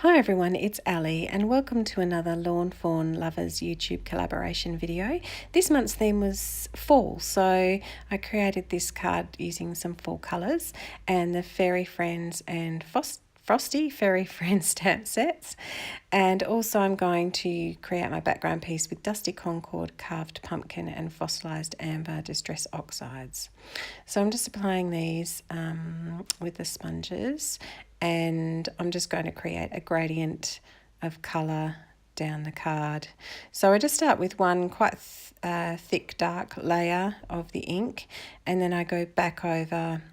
Hi everyone, it's Ali and welcome to another Lawn Fawn Lovers YouTube collaboration video. This month's theme was fall, so I created this card using some fall colours and the Fairy Friends and Frosty Fairy Friends stamp sets. And also I'm going to create my background piece with Dusty Concord, Carved Pumpkin and Fossilised Amber Distress Oxides. So I'm just applying these with the sponges, and I'm just going to create a gradient of colour down the card. So I just start with one quite thick dark layer of the ink, and then I go back over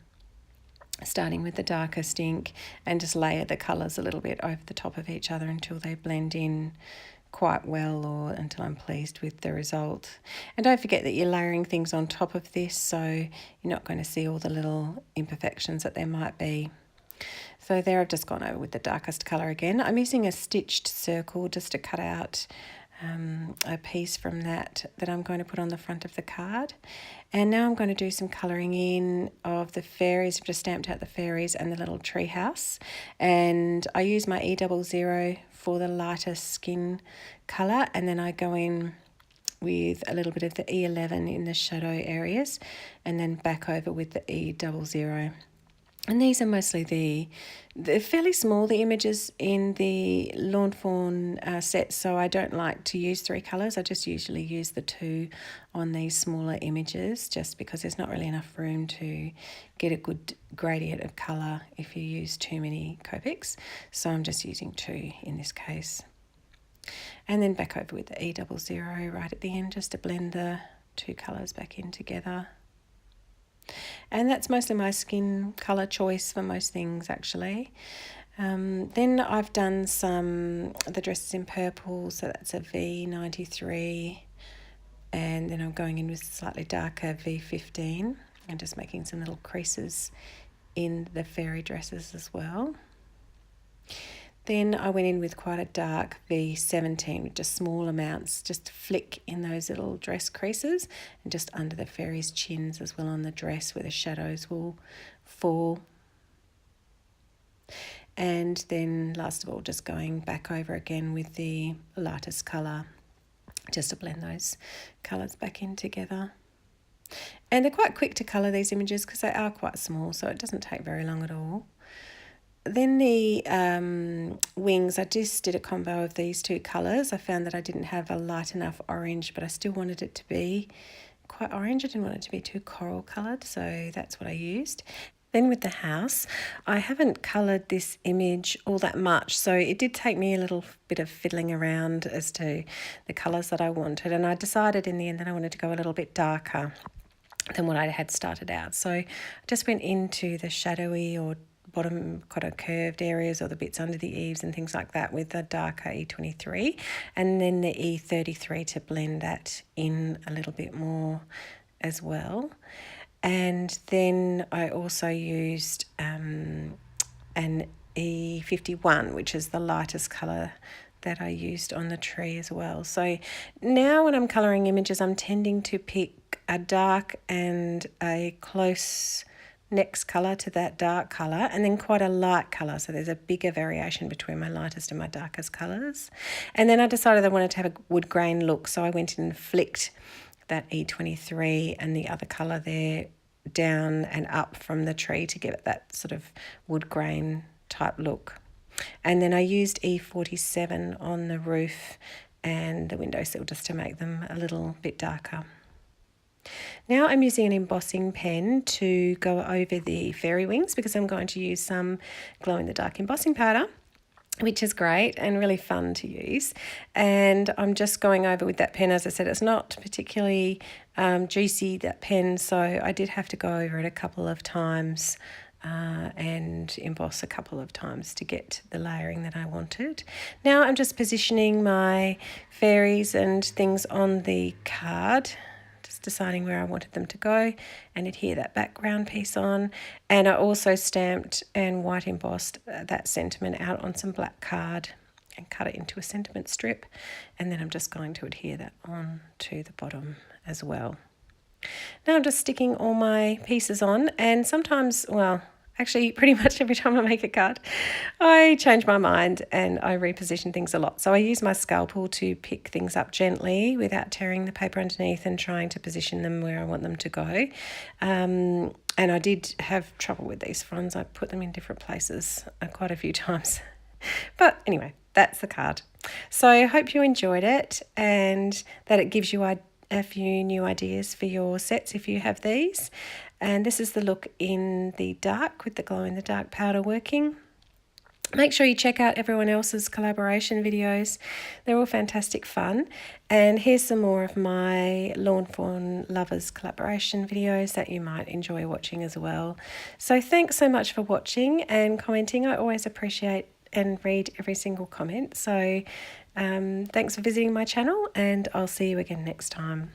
starting with the darkest ink and just layer the colours a little bit over the top of each other until they blend in quite well, or until I'm pleased with the result. And don't forget that you're layering things on top of this, so you're not going to see all the little imperfections that there might be. So there I've just gone over with the darkest colour again. I'm using a stitched circle just to cut out a piece from that I'm going to put on the front of the card. And now I'm going to do some colouring in of the fairies. I've just stamped out the fairies and the little tree house. And I use my E00 for the lighter skin colour, and then I go in with a little bit of the E11 in the shadow areas, and then back over with the E00. And these are mostly they're fairly small, the images in the Lawn Fawn set, so I don't like to use 3 colours. I just usually use the 2 on these smaller images, just because there's not really enough room to get a good gradient of colour if you use too many Copics. So I'm just using 2 in this case. And then back over with the E00 right at the end, just to blend the 2 colours back in together. And that's mostly my skin colour choice for most things, actually. Then I've done the dresses in purple, so that's a V93, and then I'm going in with slightly darker V15 and just making some little creases in the fairy dresses as well. Then I went in with quite a dark V17 with just small amounts, just to flick in those little dress creases and just under the fairies' chins as well on the dress where the shadows will fall. And then last of all, just going back over again with the lightest colour just to blend those colours back in together. And they're quite quick to colour, these images, because they are quite small, so it doesn't take very long at all. Then the wings, I just did a combo of these 2 colours. I found that I didn't have a light enough orange, but I still wanted it to be quite orange. I didn't want it to be too coral coloured, so that's what I used. Then with the house, I haven't coloured this image all that much, so it did take me a little bit of fiddling around as to the colours that I wanted, and I decided in the end that I wanted to go a little bit darker than what I had started out. So I just went into the shadowy or bottom kind of curved areas, or the bits under the eaves and things like that, with the darker E23, and then the E33 to blend that in a little bit more as well. And then I also used an E51, which is the lightest colour that I used on the tree as well. So now when I'm colouring images, I'm tending to pick a dark and a close next colour to that dark colour, and then quite a light colour, so there's a bigger variation between my lightest and my darkest colours. And then I decided I wanted to have a wood grain look, so I went in and flicked that E23 and the other colour there down and up from the tree to give it that sort of wood grain type look. And then I used E47 on the roof and the windowsill just to make them a little bit darker. Now I'm using an embossing pen to go over the fairy wings, because I'm going to use some glow-in-the-dark embossing powder, which is great and really fun to use. And I'm just going over with that pen. As I said, it's not particularly juicy, that pen, so I did have to go over it a couple of times and emboss a couple of times to get the layering that I wanted. Now I'm just positioning my fairies and things on the card, deciding where I wanted them to go, and adhere that background piece on. And I also stamped and white embossed that sentiment out on some black card and cut it into a sentiment strip, and then I'm just going to adhere that on to the bottom as well. Now I'm just sticking all my pieces on, and sometimes, well, Actually, pretty much every time I make a card, I change my mind and I reposition things a lot. So I use my scalpel to pick things up gently without tearing the paper underneath and trying to position them where I want them to go. And I did have trouble with these fronds. I put them in different places quite a few times. But anyway, that's the card. So I hope you enjoyed it and that it gives you a few new ideas for your sets if you have these. And this is the look in the dark with the glow in the dark powder working. Make sure you check out everyone else's collaboration videos. They're all fantastic fun. And here's some more of my Lawn Fawn Lovers collaboration videos that you might enjoy watching as well. So thanks so much for watching and commenting. I always appreciate and read every single comment. So thanks for visiting my channel, and I'll see you again next time.